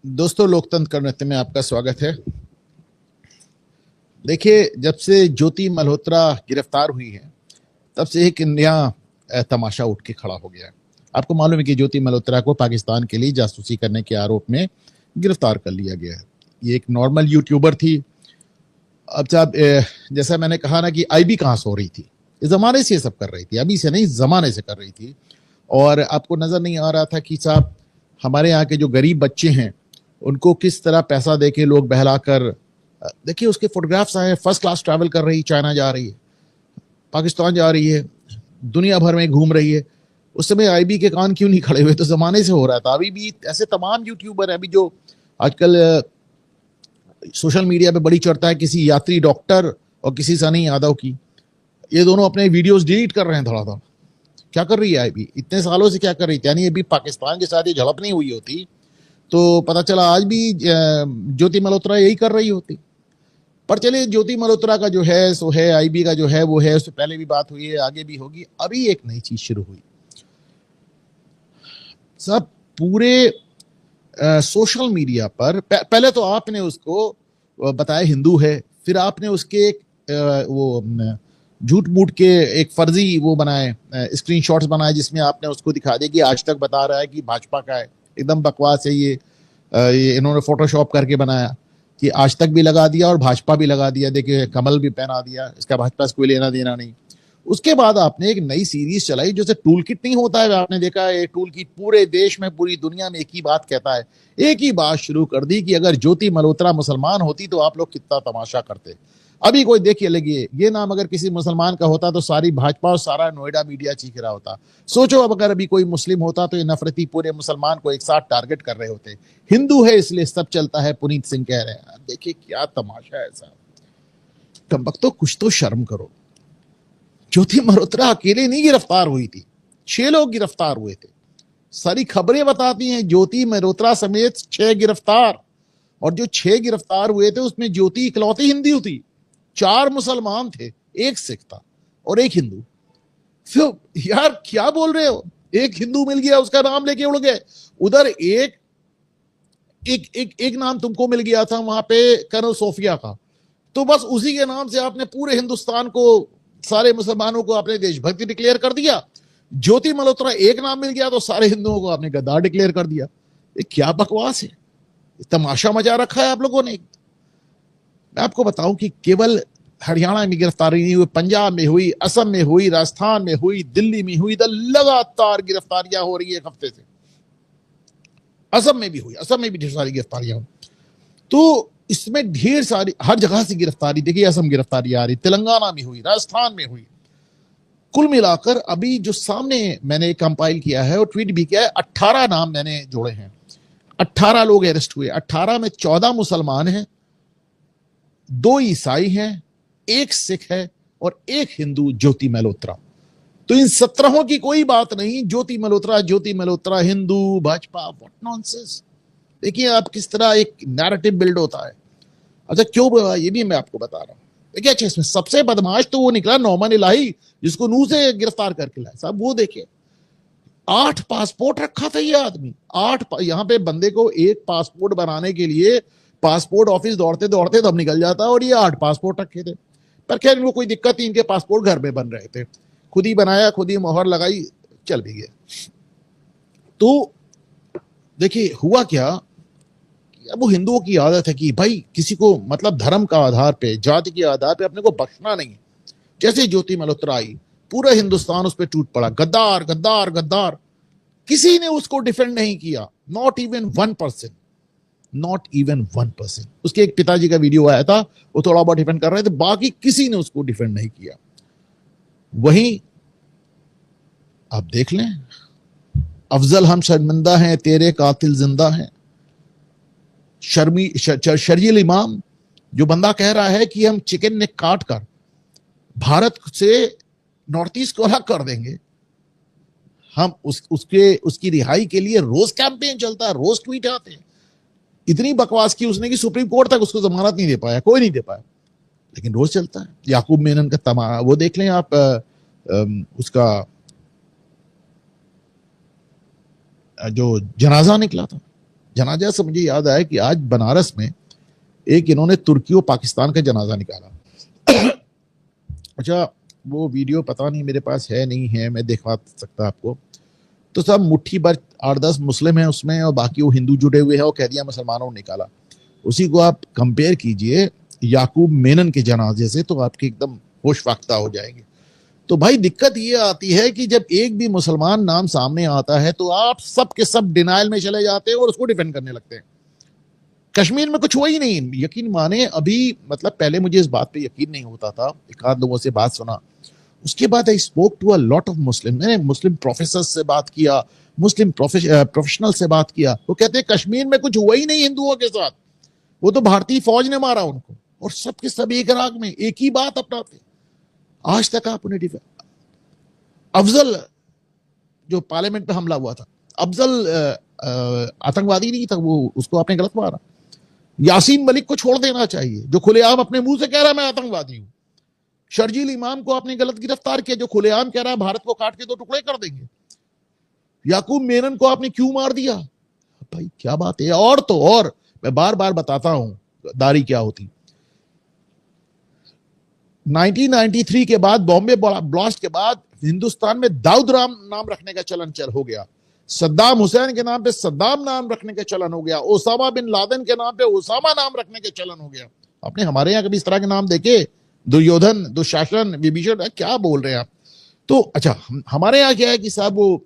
दोस्तों, लोकतंत्र का नृत्य में आपका स्वागत है। देखिए, जब से ज्योति मल्होत्रा गिरफ्तार हुई है तब से एक नया तमाशा उठ के खड़ा हो गया है। आपको मालूम है कि ज्योति मल्होत्रा को पाकिस्तान के लिए जासूसी करने के आरोप में गिरफ्तार कर लिया गया है। ये एक नॉर्मल यूट्यूबर थी। अब साहब, जैसा मैंने कहा ना कि आईबी कहाँ सो रही थी, इस जमाने से ये सब कर रही थी, अभी से नहीं, जमाने से कर रही थी। और आपको नजर नहीं आ रहा था कि साहब हमारे यहाँ के जो गरीब बच्चे हैं उनको किस तरह पैसा देके लोग बहलाकर, देखिए उसके फोटोग्राफ्स आए, फर्स्ट क्लास ट्रैवल कर रही, चाइना जा रही है, पाकिस्तान जा रही है, दुनिया भर में घूम रही है। उस समय आईबी के कान क्यों नहीं खड़े हुए? तो जमाने से हो रहा था। अभी भी ऐसे तमाम यूट्यूबर हैं अभी जो आजकल सोशल मीडिया पे बड़ी चर्चा है किसी यात्री डॉक्टर और किसी सनी यादव की। ये दोनों अपने वीडियोस डिलीट कर रहे हैं थोड़ा थोड़ा। क्या कर रही है आईबी? इतने सालों से क्या कर रही थी? यानी अभी पाकिस्तान के साथ ये झड़प नहीं हुई होती तो पता चला आज भी ज्योति मल्होत्रा यही कर रही होती। पर चलिए, ज्योति मल्होत्रा का जो है सो है, आईबी का जो है वो है। उससे पहले भी बात हुई है, आगे भी होगी। अभी एक नई चीज शुरू हुई। सब पूरे सोशल मीडिया पर पहले तो आपने उसको बताया हिंदू है, फिर आपने उसके वो झूठ मूठ के एक फर्जी वो बनाए, स्क्रीनशॉट्स बनाए जिसमें आपने उसको दिखा दिया कि आज तक बता रहा है कि भाजपा का है। एकदम बकवास है ये इन्होंने फोटोशॉप करके बनाया कि आज तक भी लगा दिया और भाजपा भी लगा दिया। देखिए, कमल भी पहना दिया, इसका भाजपा से कोई लेना देना नहीं। उसके बाद आपने एक नई सीरीज चलाई जैसे टूल किट नहीं होता है, आपने देखा है टूल किट पूरे देश में, पूरी दुनिया में एक ही बात कहता है। एक ही बात शुरू कर दी कि अगर ज्योति मल्होत्रा मुसलमान होती तो आप लोग कितना तमाशा करते। अभी कोई देखिए लगी, ये नाम अगर किसी मुसलमान का होता तो सारी भाजपा और सारा नोएडा मीडिया चीख रहा होता। सोचो अब अगर अभी कोई मुस्लिम होता तो ये नफरती पूरे मुसलमान को एक साथ टारगेट कर रहे होते। हिंदू है इसलिए सब चलता है, पुनीत सिंह कह रहे हैं। देखिए क्या तमाशा है साहब। कम वक्त तो कुछ तो शर्म करो। ज्योति मल्होत्रा अकेले नहीं गिरफ्तार हुई थी, 6 लोग गिरफ्तार हुए थे। सारी खबरें बताती हैं ज्योति मल्होत्रा समेत 6 गिरफ्तार। और जो 6 गिरफ्तार हुए थे उसमें ज्योति इकलौती हिंदू थी। 4 मुसलमान थे, 1 सिख था और 1 हिंदू। फिर यार क्या बोल रहे हो? एक हिंदू मिल गया, उसका नाम लेके उड़ गए। उधर एक एक एक एक नाम तुमको मिल गया था वहां पे, कर्नल सोफिया का। तो बस उसी के नाम से आपने पूरे हिंदुस्तान को, सारे मुसलमानों को आपने देशभक्ति डिक्लेयर कर दिया। ज्योति मल्होत्रा एक नाम मिल गया तो सारे हिंदुओं को आपने गद्दार डिक्लेयर कर दिया। ये क्या बकवास है? तमाशा मचा रखा है आप लोगों ने। मैं आपको बताऊं कि केवल हरियाणा में गिरफ्तारी नहीं हुई, पंजाब में हुई, असम में हुई, राजस्थान में हुई, दिल्ली में हुई। लगातार गिरफ्तारियां हो रही है एक हफ्ते से। असम में भी हुई, असम में भी ढेर सारी गिरफ्तारियां हुई। तो इसमें ढेर सारी, हर जगह से गिरफ्तारी। देखिए, असम गिरफ्तारी आ रही, तेलंगाना में हुई, राजस्थान में हुई। कुल मिलाकर अभी जो सामने मैंने कंपाइल किया है और ट्वीट भी किया है, 18 नाम मैंने जोड़े हैं। 18 लोग अरेस्ट हुए। 18 में 14 मुसलमान हैं, 2 ईसाई हैं, 1 सिख है और 1 हिंदू, ज्योति मल्होत्रा। तो इन 17 की कोई बात नहीं। ज्योति मल्होत्रा, ज्योति मल्होत्रा, हिंदू, भाजपा, व्हाट नॉनसेंस। देखिए आप किस तरह एक नैरेटिव बिल्ड होता है। अच्छा क्यों, ये भी मैं आपको बता रहा हूं। देखिए, अच्छा इसमें सबसे बदमाश तो वो निकला नौमान इलाही, जिसको नूह से गिरफ्तार करके लाया। साहब वो देखिए, 8 पासपोर्ट रखा था ये आदमी। यहां पे बंदे को एक पासपोर्ट बनाने के लिए पासपोर्ट ऑफिस दौड़ते दौड़ते तब निकल जाता और ये 8 पासपोर्ट रखे थे। पर खैर इनको कोई दिक्कत नहीं, इनके पासपोर्ट घर में बन रहे थे। खुद ही बनाया, खुद ही मोहर लगाई, चल भी गया। तो देखिए हुआ क्या, वो हिंदुओं की आदत है कि भाई किसी को मतलब धर्म का आधार पे, जाति के आधार पे अपने को बख्शना नहीं है। जैसे ज्योति मल्होत्रा आई, पूरा हिंदुस्तान उस पर टूट पड़ा, गद्दार गद्दार गद्दार। किसी ने उसको डिफेंड नहीं किया, नॉट इवन 1%, नॉट इवन 1%। उसके एक पिताजी का वीडियो आया था, वो थोड़ा बहुत डिफेंड कर रहे थे, बाकी किसी ने उसको डिफेंड नहीं किया। वहीं आप देख लें, अफजल हम शर्मिंदा हैं, तेरे कातिल जिंदा हैं। शर्जील इमाम, जो बंदा कह रहा है कि हम चिकन ने काट कर भारत से नॉर्थ ईस्ट को अलग कर देंगे, हम उसकी रिहाई के लिए रोज कैंपेन चलता है, रोज ट्वीट आते हैं। इतनी बकवास की उसने कि सुप्रीम कोर्ट तक उसको जमानत नहीं दे पाया, कोई नहीं दे पाया, लेकिन रोज चलता है। याकूब मेनन का वो देख लें आप, उसका जो जनाजा निकला था, जनाजा से मुझे याद आया कि आज बनारस में एक इन्होंने तुर्की और पाकिस्तान का जनाजा निकाला। अच्छा, वो वीडियो पता नहीं मेरे पास है नहीं है, मैं दिखा सकता आपको। तो सब मुट्ठी भर 8-10 मुस्लिम हैं उसमें और बाकी वो हिंदू जुड़े हुए हैं और कह दिया मुसलमानों ने निकाला। उसी को आप कंपेयर कीजिए याकूब मेनन के जनाजे से, तो आपके एकदम होश फाख्ता हो जाएंगे। तो भाई दिक्कत ये आती है कि जब एक भी मुसलमान नाम सामने आता है तो आप सब के सब डिनाइल में चले जाते हैं और उसको डिफेंड करने लगते हैं। कश्मीर में कुछ हुआ ही नहीं, यकीन माने। अभी मतलब पहले मुझे इस बात पे यकीन नहीं होता था, एक आध लोगों से बात सुना, उसके बाद I spoke to a lot of Muslim. मैंने मुस्लिम प्रोफेसर से बात किया, मुस्लिम प्रोफेशनल से बात किया, वो कहते हैं कश्मीर में कुछ हुआ ही नहीं हिंदुओं के साथ, वो तो भारतीय फौज ने मारा उनको। और सबके सब एक राग में एक ही बात अपनाते। आज तक आप उन्हें अफजल जो पार्लियामेंट पे हमला हुआ था, अफजल आतंकवादी नहीं था, वो उसको आपने गलत मारा। यासीन मलिक को छोड़ देना चाहिए जो खुलेआम अपने मुंह से कह रहा है मैं आतंकवादी हूं। शर्जील इमाम को आपने गलत गिरफ्तार किया जो खुलेआम कह रहा है भारत को काट के 2 टुकड़े कर देंगे। याकूब मेनन को आपने क्यों मार दिया? भाई क्या बात है। और तो और मैं बार बार बताता हूं दारी क्या होती। 1993 के बाद, बॉम्बे ब्लास्ट के बाद हिंदुस्तान में दाऊद राम नाम रखने का चलन हो गया। सद्दाम हुसैन के नाम पे सद्दाम नाम रखने का चलन हो गया। ओसामा बिन लादेन के नाम पे ओसामा नाम रखने के चलन हो गया। आपने हमारे यहाँ कभी इस तरह के नाम देखे? दुर्योधन, दुशासन, विभीषण, क्या बोल रहे हैं आप? तो अच्छा, हमारे यहाँ क्या है कि साहब वो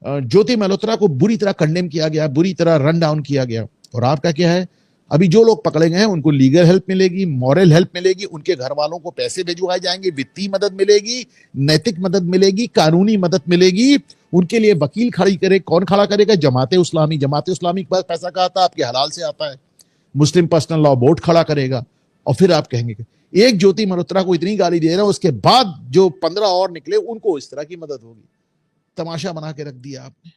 ज्योति मल्होत्रा को बुरी तरह कंडेम किया गया, बुरी तरह रन डाउन किया गया। और आपका क्या है, अभी जो लोग पकड़े गए हैं उनको लीगल हेल्प मिलेगी, मॉरल हेल्प मिलेगी, उनके घर वालों को पैसे भिजवाए जाएंगे, वित्तीय मदद मिलेगी, नैतिक मदद मिलेगी, कानूनी मदद मिलेगी। उनके लिए वकील खड़ी करे, कौन खड़ा करेगा? जमाते इस्लामी। जमाते इस्लामी के पास पैसा कहाँ आता है? आपके हलाल से आता है। मुस्लिम पर्सनल लॉ बोर्ड खड़ा करेगा। और फिर आप कहेंगे एक ज्योति मल्होत्रा को इतनी गाली दे रहा है, उसके बाद जो 15 और निकले उनको इस तरह की मदद होगी। तमाशा बना के रख दिया आपने।